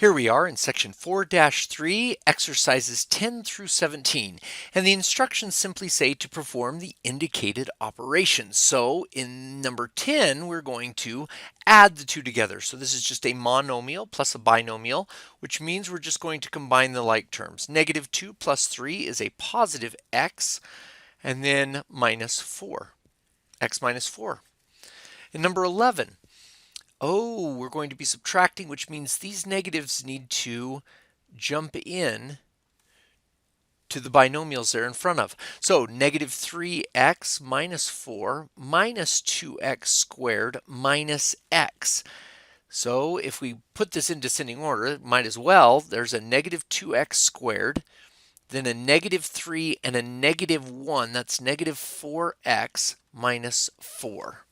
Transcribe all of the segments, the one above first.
Here we are in section 4-3, exercises 10 through 17, and the instructions simply say to perform the indicated operations. So in number 10, we're going to add the two together. So this is just a monomial plus a binomial, which means we're just going to combine the like terms. Negative 2 plus 3 is a positive x, and then minus 4, x minus 4. In number 11, oh, we're going to be subtracting, which means these negatives need to jump in to the binomials they're in front of. So negative 3x minus 4 minus 2x squared minus x. So if we put this in descending order, might as well, there's a negative 2x squared, then a negative 3 and a negative 1. That's negative 4x minus 4.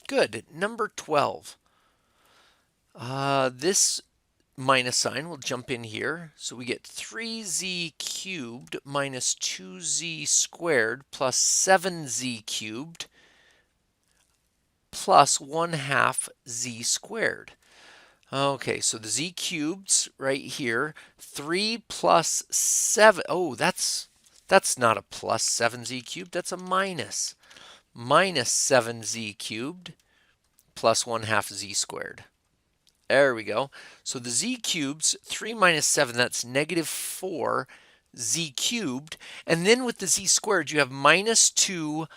Good. Number 12. This minus sign will jump in here. So we get 3z cubed minus 2z squared plus 7z cubed plus 1/2 z squared. Okay, so the z cubeds right here, 3 plus 7. Oh, that's not a plus 7z cubed, that's a minus. Minus 7z cubed plus 1/2 z squared. There we go. So the z cubes, 3 minus 7, that's negative 4 z cubed. And then with the z squared, you have minus 2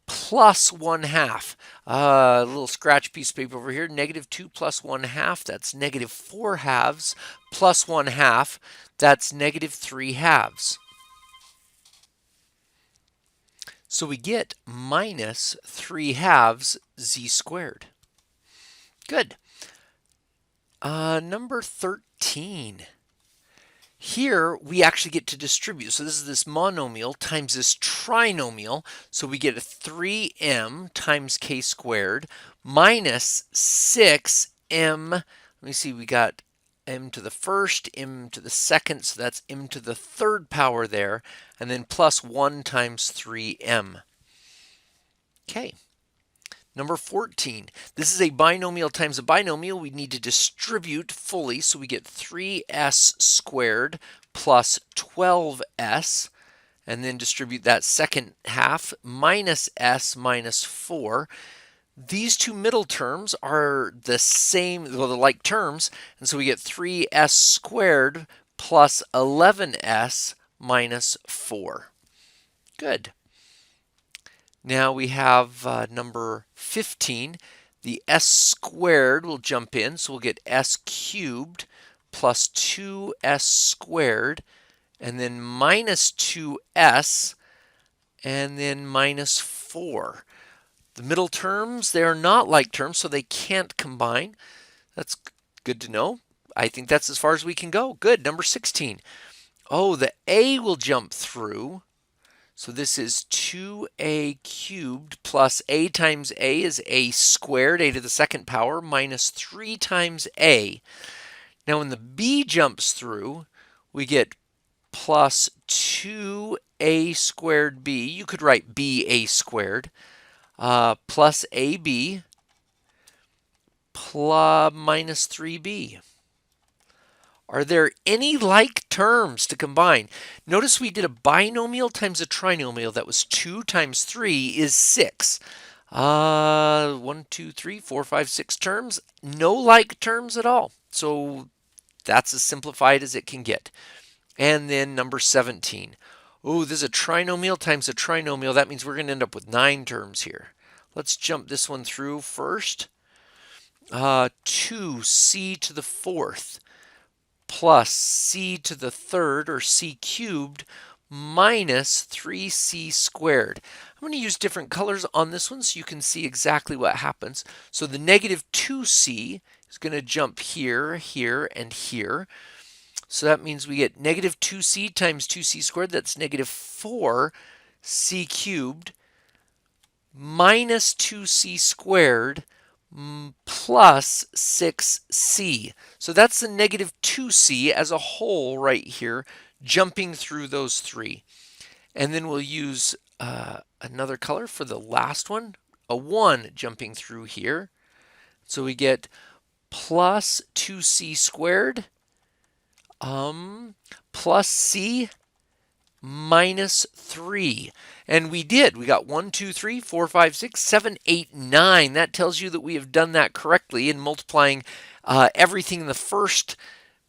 plus 1/2. A little scratch piece of paper over here. Negative 2 plus 1/2, that's negative 4 halves, plus 1/2, that's negative 3 halves. So we get minus 3 halves z squared. Good. Number 13. Here we actually get to distribute. So this is this monomial times this trinomial. So we get a 3m times k squared minus 6m. Let me see, we got m to the first, m to the second, so that's m to the third power there, and then plus 1 times 3m. Okay. Number 14, this is a binomial times a binomial. We need to distribute fully, so we get 3s squared plus 12s, and then distribute that second half, minus s minus 4. These two middle terms are the same, well, the like terms, and so we get 3s squared plus 11s minus 4. Good. Now we have number 15. The s squared will jump in, so we'll get s cubed plus 2s squared, and then minus 2s, and then minus 4. The middle terms, they are not like terms, so they can't combine. That's good to know. I think that's as far as we can go. Good. Number 16. Oh, the a will jump through. So this is 2a cubed plus a times a is a squared, a to the second power, minus 3 times a. Now when the b jumps through, we get plus 2a squared b. You could write ba squared plus ab plus minus 3b. Are there any like terms to combine? Notice we did a binomial times a trinomial. That was 2 times 3 is 6. 1, 2, 3, 4, 5, 6 terms. No like terms at all. So that's as simplified as it can get. And then number 17. Oh, this is a trinomial times a trinomial. That means we're going to end up with 9 terms here. Let's jump this one through first. 2c to the fourth plus c to the third, or c cubed, minus 3c squared. I'm going to use different colors on this one so you can see exactly what happens. So the negative 2c is going to jump here, here, and here. So that means we get negative 2c times 2c squared. That's negative 4c cubed minus 2c squared plus 6c. So that's the negative 2c as a whole right here, jumping through those three. And then we'll use another color for the last one, a 1 jumping through here. So we get plus 2c squared plus c minus 3. And we did. We got 1, 2, 3, 4, 5, 6, 7, 8, 9. That tells you that we have done that correctly in multiplying everything in the first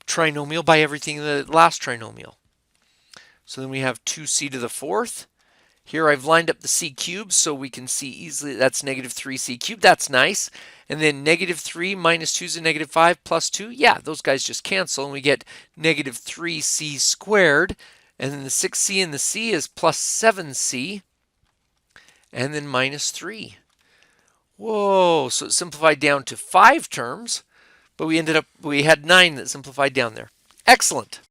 trinomial by everything in the last trinomial. So then we have 2c to the fourth. Here I've lined up the c cubes so we can see easily that's negative 3c cubed. That's nice. And then negative 3 minus 2 is a negative 5 plus 2. Yeah, those guys just cancel and we get negative 3c squared. And then the 6c and the c is plus 7c. And then minus 3. Whoa, so it simplified down to 5 terms. But we had 9 that simplified down there. Excellent.